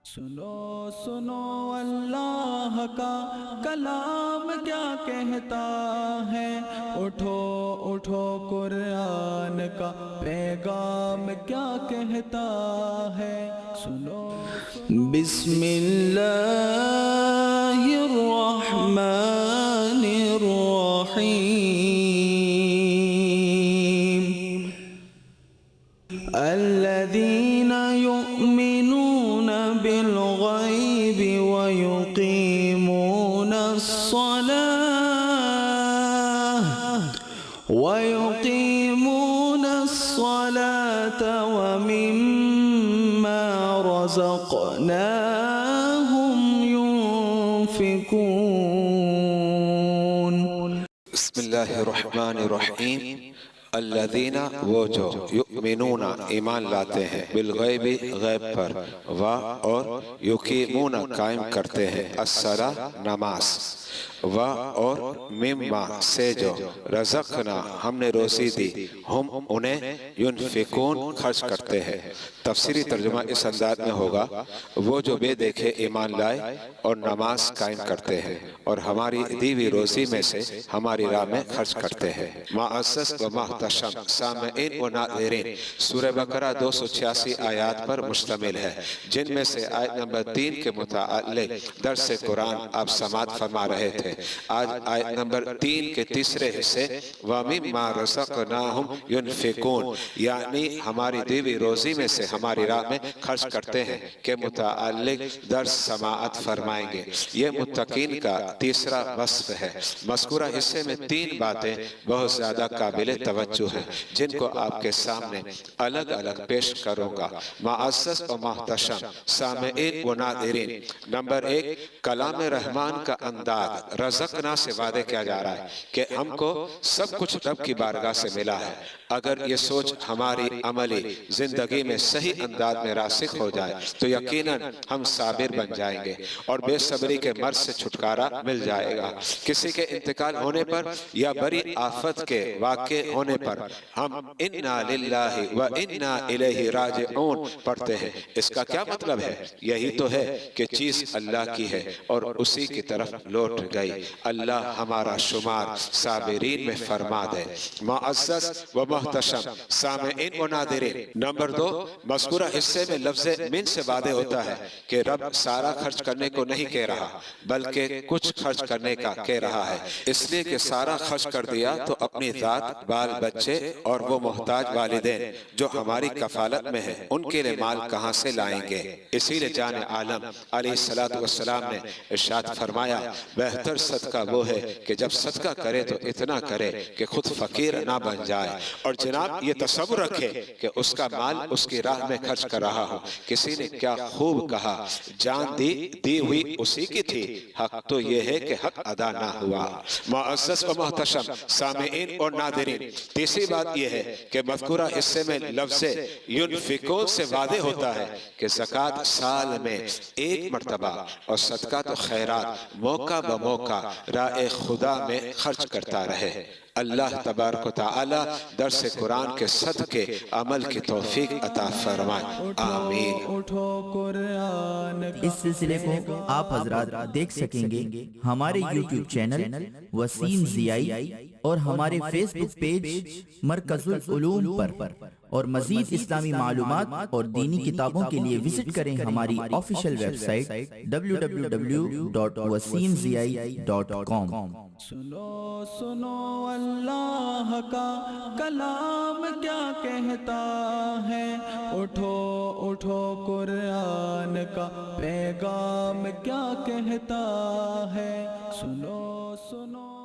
سنو سنو اللہ کا کلام کیا کہتا ہے، اٹھو اٹھو قرآن کا پیغام کیا کہتا ہے، سنو بسم اللہ الرحمن الرحیم الذین یؤمنون بالغیب ویقیمون الصلاة ومما رزقناهم ينفقون۔ بسم اللہ الرحمن الرحیم۔ الذین وہ جو یؤمنون ایمان لاتے ہیں بالغیب غیب پر، اور یقیمون قائم کرتے ہیں الصلاۃ نماز، اور مما سے جو رزقنا ہم نے روزی دی ہم انہیں ينفقون خرچ کرتے ہیں۔ تفسیری ترجمہ اس انداز میں ہوگا، وہ جو بے دیکھے ایمان لائے اور نماز قائم کرتے ہیں اور ہماری دی ہوئی روزی میں سے ہماری راہ میں خرچ کرتے ہیں۔ معزز و محتشم سامعین و ناظرین، سورہ بقرہ 286 آیات پر مشتمل ہے، جن میں سے آیت نمبر 3 کے متعلق درس قرآن آپ سماعت فرما رہے تھے۔ آج آیت نمبر 3 کے تیسرے حصے وَمِمَّا رَزَقْنَاهُمْ يُنْفِقُونَ، یعنی ہماری دی ہوئی روزی میں سے ہماری راہ میں خرچ کرتے ہیں کے متعلق درس سماعت فرمائیں گے۔ یہ متقین کا تیسرا وصف ہے۔ مذکورہ حصے میں 3 باتیں بہت زیادہ قابل توجہ ہیں، جن کو آپ کے سامنے الگ الگ پیش کروں گا۔ معزز و محتشم سامعین و ناظرین، نمبر 1، کلام رحمان کا انداز رزقنا سے وعدے کیا جا رہا ہے کہ ہم کو سب کچھ رب کی بارگاہ سے ملا ہے۔ اگر یہ سوچ ہماری عملی زندگی میں صحیح انداز میں راسخ ہو جائے تو یقیناً ہم صابر بن جائیں گے اور بے صبری کے مرض سے چھٹکارا مل جائے گا۔ کسی کے انتقال ہونے پر یا بڑی آفت کے واقع ہونے پر ہم انا للہ و انا الیہ راجعون پڑھتے ہیں۔ اس کا کیا مطلب ہے؟ یہی تو ہے کہ چیز اللہ کی ہے اور اسی کی طرف لوٹ گئی۔ اللہ ہمارا شمار صابرین میں فرما دے۔ معزز و محتشم سامعین و ناظرین، نمبر 2، مذکورہ حصے میں لفظ من سے وعدے ہوتا ہے کہ رب سارا خرچ کرنے کو نہیں کہہ رہا بلکہ کچھ خرچ کرنے کا کہہ رہا ہے، اس لیے کہ سارا خرچ کر دیا تو اپنی ذات، بال بچے اور وہ محتاج والدین جو ہماری کفالت میں ہے ان کے لیے مال کہاں سے لائیں گے؟ اسی لیے جان عالم علیہ السلام نے ارشاد فرمایا، بہتر صدقہ وہ ہے کہ جب صدقہ کرے تو اتنا کرے کہ خود فقیر نہ بن جائے، اور جناب یہ تصور رکھے کہ اس کا مال اس کی راہ میں خرچ کر رہا ہو۔ کسی نے کیا خوب کہا، جان دی ہوئی اسی کی تھی، حق تو یہ ہے کہ حق ادا نہ ہوا۔ معزز و محتشم سامعین اور ناظرین، تیسری بات یہ ہے کہ مذکورہ حصے میں لفظ ينفقون سے واضح ہوتا ہے کہ زکوٰۃ سال میں 1 مرتبہ اور صدقہ تو خیرات موقع بموقع راہ خدا میں خرچ کرتا رہے۔ اللہ تبارک و تعالی درس قرآن کے صدقے عمل کی توفیق عطا فرمائے، آمین۔ اس سلسلے کو آپ حضرات دیکھ سکیں گے ہمارے یوٹیوب چینل وسیم ضیائی اور ہمارے فیس بک پیج مرکز العلوم پر، اور مزید اسلامی معلومات اور دینی کتابوں کے لیے وزٹ کریں ہماری آفیشیل ویب سائٹ www.wasimziai.com۔ سنو سنو اللہ کا کلام کیا کہتا ہے، اٹھو اٹھو قرآن کا پیغام کیا کہتا ہے، سنو سنو